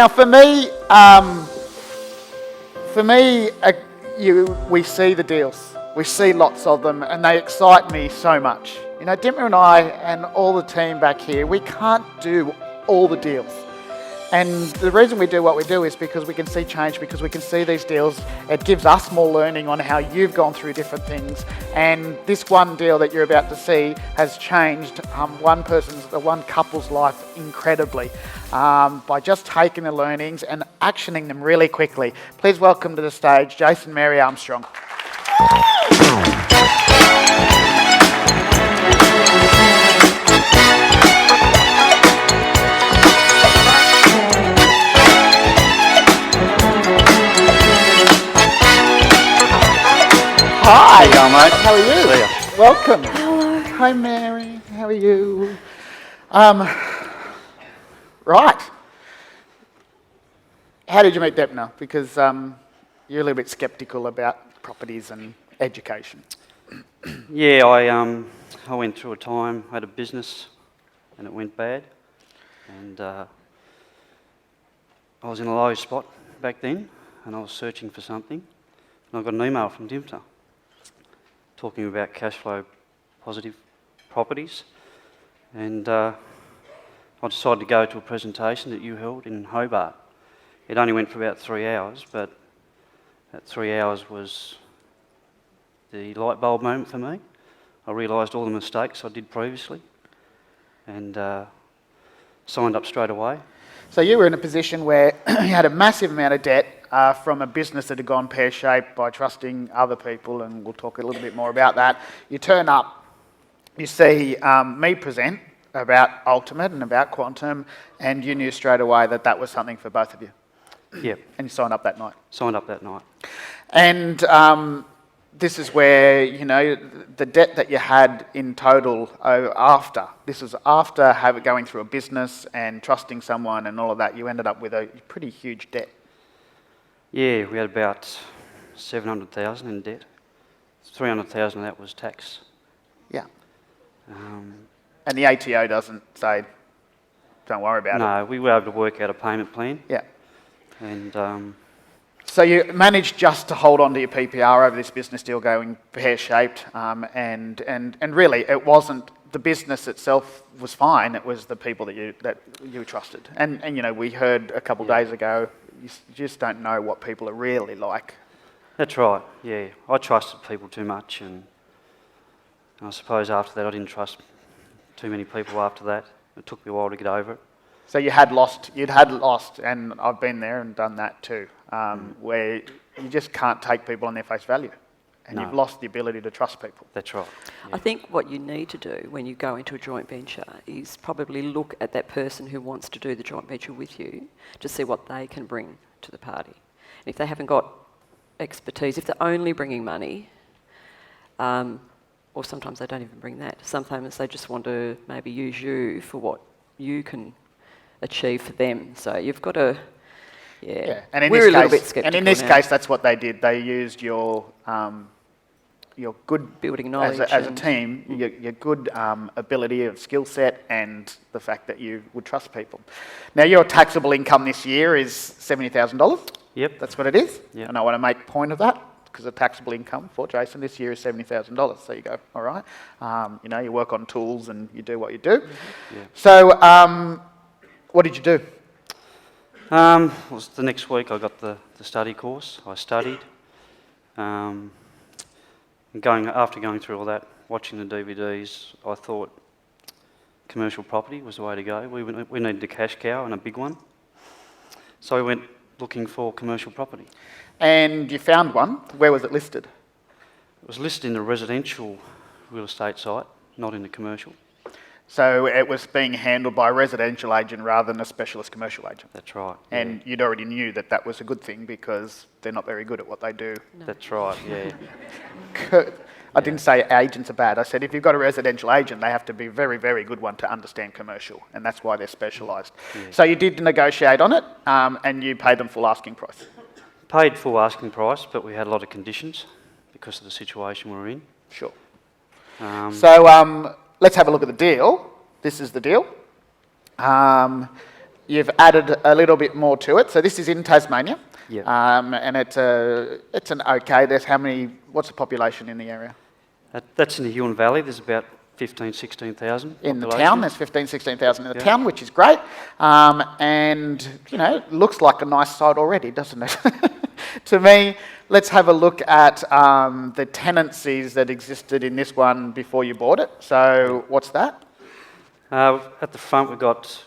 Now, for me, we see the deals. We see lots of them, and they excite me so much. You know, Dimmer and I and all the team back here, we can't do all the deals. And the reason we do what we do is because we can see change, because we can see these deals. It gives us more learning on how you've gone through different things. And this one deal that you're about to see has changed one couple's life incredibly by just taking the learnings and actioning them really quickly. Please welcome to the stage Jason and Mary Armstrong. Hi. How you going, mate? How are you? See ya. Welcome. Hello. Hi, Mary. How are you? Right. How did you meet Depna? Because you're a little bit sceptical about properties and education. Yeah, I went through a time, had a business, and it went bad. And I was in a low spot back then, and I was searching for something. And I got an email from Dimter talking about cash flow positive properties. And I decided to go to a presentation that you held in Hobart. It only went for about 3 hours, but that 3 hours was the light bulb moment for me. I realised all the mistakes I did previously and signed up straight away. So you were in a position where you had a massive amount of debt from a business that had gone pear-shaped by trusting other people, and we'll talk a little bit more about that. You turn up, you see me present about Ultimate and about Quantum, and you knew straight away that that was something for both of you. Yep. And you signed up that night. Signed up that night. And this is where, you know, the debt that you had in total this was after going through a business and trusting someone and all of that, you ended up with a pretty huge debt. Yeah, we had about 700,000 in debt. 300,000 of that was tax. Yeah. And the ATO doesn't say, don't worry about it. No, we were able to work out a payment plan. Yeah. And so you managed just to hold on to your PPR over this business deal going pear-shaped, and really it wasn't the business itself was fine. It was the people that you trusted. And you know, we heard a couple of days ago, you just don't know what people are really like. that's right, yeah. I trusted people too much, and I suppose after that I didn't trust too many people after that. It took me a while to get over it. So you'd had lost, and I've been there and done that too, where you just can't take people on their face value, and No. you've lost the ability to trust people. That's right. Yeah. I think what you need to do when you go into a joint venture is probably look at that person who wants to do the joint venture with you to see what they can bring to the party. And if they haven't got expertise, if they're only bringing money, or sometimes they don't even bring that. Sometimes they just want to maybe use you for what you can achieve for them. So you've got to, And in we're a little this bit case, sceptical and in this now. case, that's what they did. They used your good Building knowledge as a and- team, your good ability of skill set, and the fact that you would trust people. Now, your taxable income this year is $70,000. Yep. That's what it is. Yep. And I want to make a point of that, because the taxable income for Jason this year is $70,000. So you go, all right. You know, you work on tools and you do what you do. Yeah. So what did you do? Was the next week I got the study course. I studied. And after going through all that, watching the DVDs, I thought commercial property was the way to go. We needed a cash cow and a big one. So I went looking for commercial property. And you found one. Where was it listed? It was listed in the residential real estate site, not in the commercial. So it was being handled by a residential agent rather than a specialist commercial agent. That's right. And you'd already knew that that was a good thing because they're not very good at what they do. yeah. That's right, yeah. I didn't say agents are bad. I said if you've got a residential agent, they have to be a very, very good one to understand commercial, and that's why they're specialised. Yeah. So you did negotiate on it, and you paid them full asking price. Paid full asking price, but we had a lot of conditions because of the situation we're in. Sure. Um, So let's have a look at the deal. This is the deal. you've added a little bit more to it. So this is in Tasmania. Yep. And it's an okay. There's what's the population in the area? That's in the Huon Valley. There's about 15, 16,000 In the population. town, there's 15, 16,000 in the Yeah. town, which is great. And, looks like a nice site already, doesn't it? To me, let's have a look at the tenancies that existed in this one before you bought it. So what's that? At the front, we've got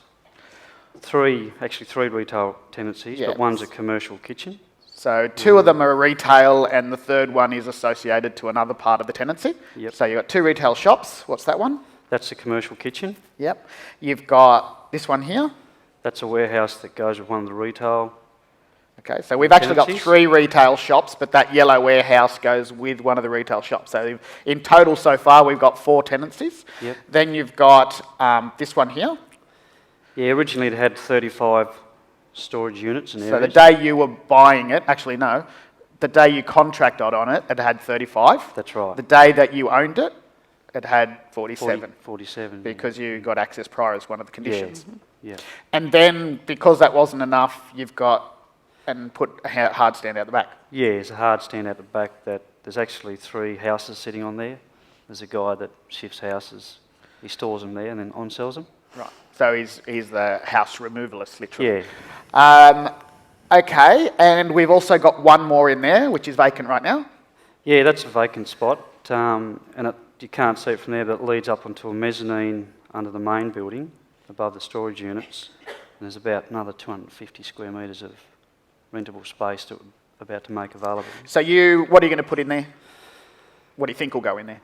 three retail tenancies, Yeah. but one's a commercial kitchen. So two of them are retail and the third one is associated to another part of the tenancy. Yep. So you've got two retail shops. What's that one? That's a commercial kitchen. Yep. You've got this one here. That's a warehouse that goes with one of the retail. Okay, so we've actually got Tenancies? 3 retail shops, but that yellow warehouse goes with one of the retail shops. So in total so far, we've got 4 tenancies. Yep. Then you've got this one here. Yeah, originally it had 35 storage units and So the areas. day you were buying it, actually no, the day you contracted on it, it had 35. That's right. The day that you owned it, it had 47. 47. Because you got access prior as one of the conditions. Yeah. And then, because that wasn't enough, you've got and put a hard stand out the back. Yeah, there's a hard stand at the back that there's actually 3 houses sitting on there. There's a guy that shifts houses. He stores them there and then on-sells them. Right. So he's the house removalist, literally. Yeah. Okay, and we've also got one more in there, which is vacant right now. Yeah, that's a vacant spot. You can't see it from there, but it leads up onto a mezzanine under the main building, above the storage units. And there's about another 250 square metres of rentable space that we're about to make available. So what are you going to put in there? What do you think will go in there?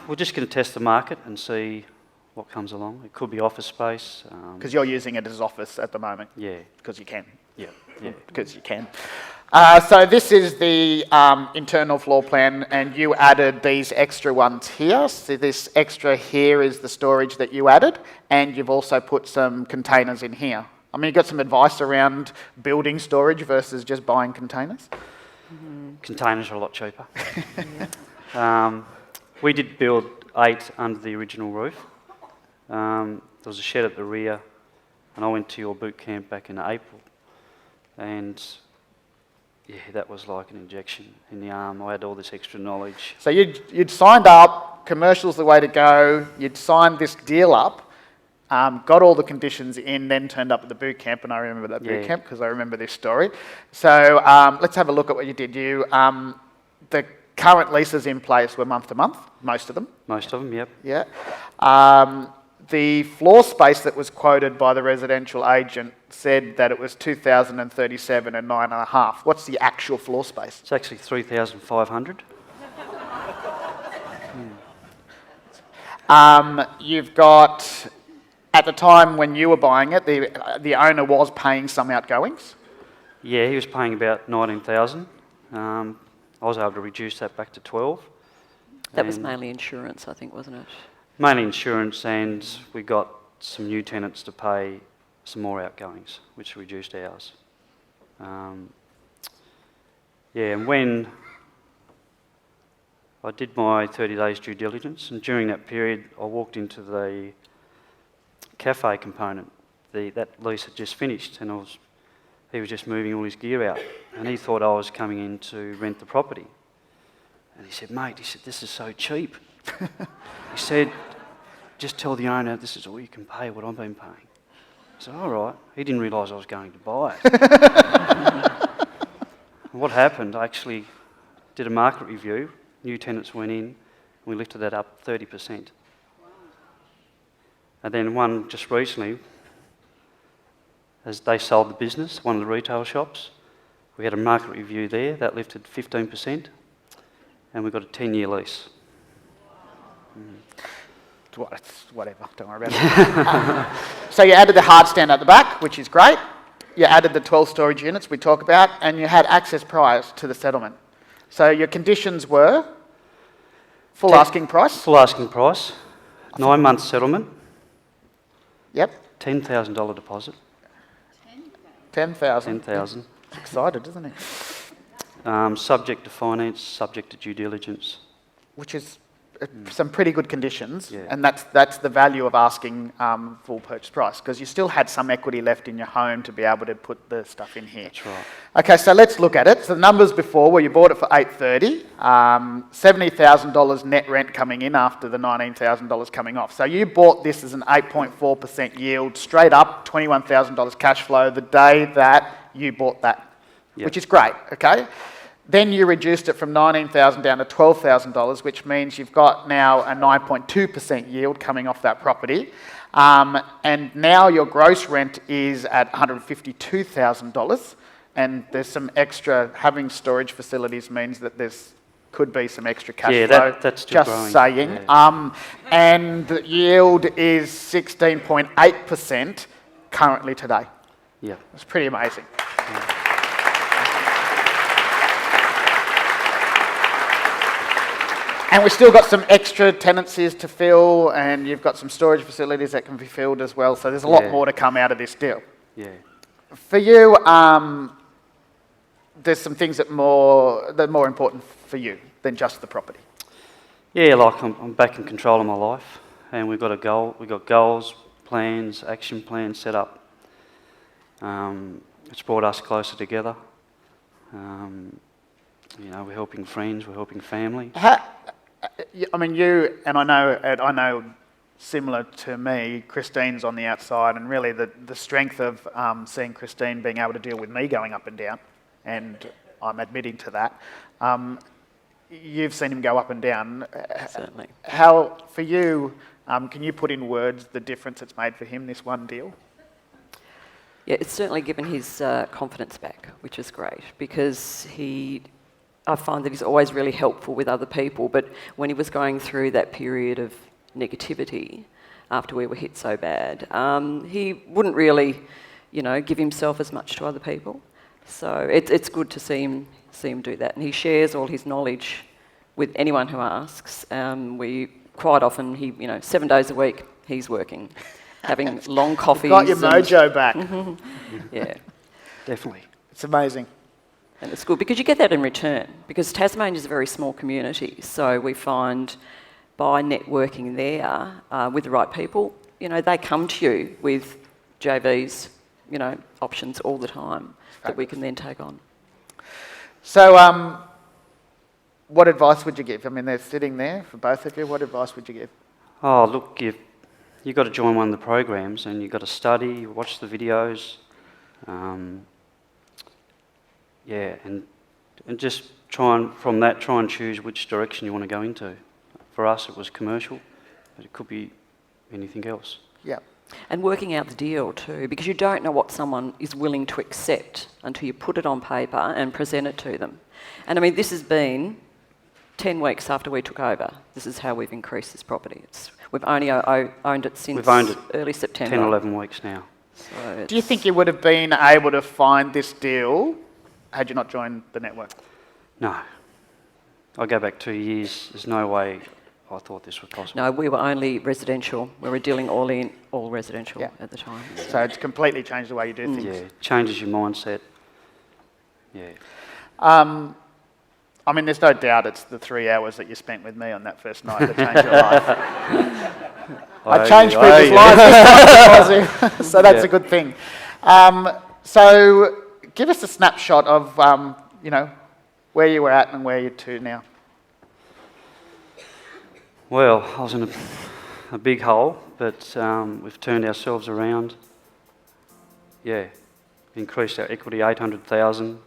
We're just going to test the market and see what comes along. It could be office space. Because you're using it as office at the moment. Yeah. Because you can. Yeah. Yeah. Because you can. So this is the internal floor plan, and you added these extra ones here. So this extra here is the storage that you added, and you've also put some containers in here. I mean, you got some advice around building storage versus just buying containers? Containers are a lot cheaper. We did build 8 under the original roof. There was a shed at the rear, and I went to your boot camp back in April, and yeah, that was like an injection in the arm. I had all this extra knowledge. So you'd signed up, commercial's the way to go, you'd signed this deal up, got all the conditions in, then turned up at the boot camp, and I remember that boot camp because I remember this story. So let's have a look at what you did. The current leases in place were month to month, most of them. Most of them, yep. Yeah. The floor space that was quoted by the residential agent said that it was 2,037 and 9.5. What's the actual floor space? It's actually 3,500. You've got, at the time when you were buying it, the owner was paying some outgoings. Yeah, he was paying about 19,000. I was able to reduce that back to 12. That was And mainly insurance, I think, wasn't it? mainly insurance, and we got some new tenants to pay some more outgoings, which reduced ours. Yeah, and when I did my 30 days due diligence, and during that period I walked into the cafe component. That lease had just finished, and he was just moving all his gear out, and he thought I was coming in to rent the property. And he said, "Mate," he said, "this is so cheap." He said, "Just tell the owner this is all you can pay, what I've been paying." I said, "All right." He didn't realise I was going to buy it. What happened, I actually did a market review, new tenants went in, and we lifted that up 30%. And then one just recently, as they sold the business, one of the retail shops, we had a market review there, that lifted 15%, and we got a 10-year lease. It's whatever, don't worry about it. So you added the hard stand at the back, which is great. You added the 12 storage units we talk about, and you had access prior to the settlement. So your conditions were full asking price. Full asking price, 9 months settlement, Yep. $10,000 deposit. 10,000. 10,000. Excited, isn't he? Subject to finance, subject to due diligence. Which is some pretty good conditions, Yeah. and that's the value of asking full purchase price, because you still had some equity left in your home to be able to put the stuff in here. That's right. Okay, so let's look at it. So the numbers before, where you bought it for $830, $70,000 net rent coming in after the $19,000 coming off. So you bought this as an 8.4% yield, straight up, $21,000 cash flow the day that you bought that, Yep. which is great, okay? Then you reduced it from $19,000 down to $12,000, which means you've got now a 9.2% yield coming off that property. And now your gross rent is at $152,000. And there's some extra, having storage facilities means that could be some extra cash flow. That's still just growing. saying. Yeah. And the yield is 16.8% currently today. Yeah. It's pretty amazing. And we've still got some extra tenancies to fill, and you've got some storage facilities that can be filled as well. So there's a lot Yeah. more to come out of this deal. Yeah. For you, there's some things that are more important for you than just the property. Yeah, like I'm back in control of my life, and we've got a goal. We've got goals, plans, action plans set up. It's brought us closer together. We're helping friends, we're helping family. I mean, you and I know, similar to me, Christine's on the outside, and really the strength of seeing Christine being able to deal with me going up and down, and I'm admitting to that. You've seen him go up and down. Certainly. How, for you, can you put in words the difference it's made for him, this one deal? Yeah, it's certainly given his confidence back, which is great, because I find that he's always really helpful with other people, but when he was going through that period of negativity after we were hit so bad, he wouldn't really, give himself as much to other people. So it's good to see him do that, and he shares all his knowledge with anyone who asks. We quite often 7 days a week he's working, having long coffees. Got your mojo back. Yeah. Definitely. It's amazing. And it's good because you get that in return, because Tasmania is a very small community, so we find by networking there with the right people, they come to you with JVs, options all the time that we can then take on. So, what advice would you give? I mean, they're sitting there for both of you. What advice would you give? Oh, look, you've got to join one of the programs, and you've got to study, watch the videos, and just try and choose which direction you want to go into. For us, it was commercial, but it could be anything else. Yeah. And working out the deal too, because you don't know what someone is willing to accept until you put it on paper and present it to them. And I mean, this has been 10 weeks after we took over. This is how we've increased this property. We've only owned it since We've owned it early September. 10, 11 weeks now. So Do you think you would have been able to find this deal had you not joined the network? No. I go back 2 years, there's no way I thought this was possible. No, we were only residential. We were dealing all residential Yeah. at the time. So it's completely changed the way you do things. Yeah, changes your mindset. Yeah. I mean, there's no doubt it's the 3 hours that you spent with me on that first night that changed your life. I changed people's lives this time, so that's a good thing. So give us a snapshot of, where you were at and where you're to now. Well, I was in a big hole, but we've turned ourselves around. Yeah, increased our equity 800,000,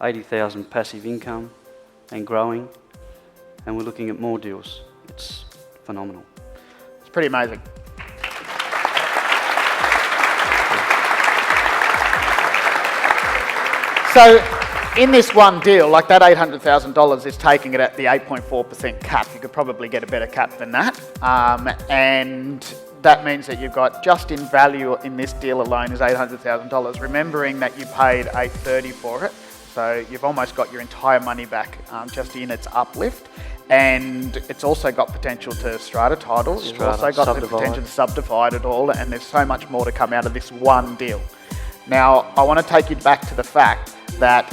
80,000 passive income, and growing. And we're looking at more deals. It's phenomenal. It's pretty amazing. So, in this one deal, like that $800,000 is taking it at the 8.4% cap. You could probably get a better cap than that. And that means that you've got, just in value in this deal alone, is $800,000. Remembering that you paid $830 for it. So you've almost got your entire money back just in its uplift. And it's also got potential to strata title. It's also got the potential to subdivide it all. And there's so much more to come out of this one deal. Now, I want to take you back to the fact that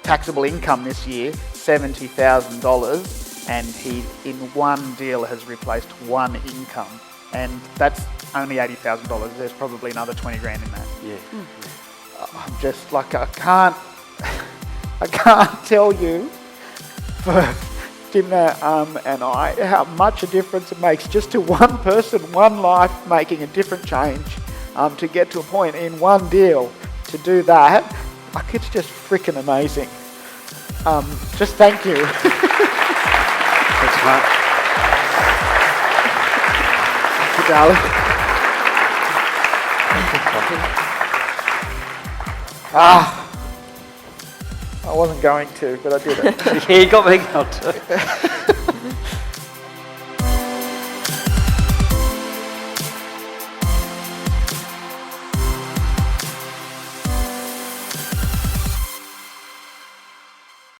taxable income this year, $70,000, and he, in one deal, has replaced one income, and that's only $80,000. There's probably another 20 grand in that. Yeah. I'm just like, I can't tell you for Dimna and I how much a difference it makes just to one person, one life, making a different change to get to a point in one deal to do that. Like, it's just freaking amazing. Just thank you. That's right. Thank you, darling. I wasn't going to, but I did it. Yeah, you got me going too.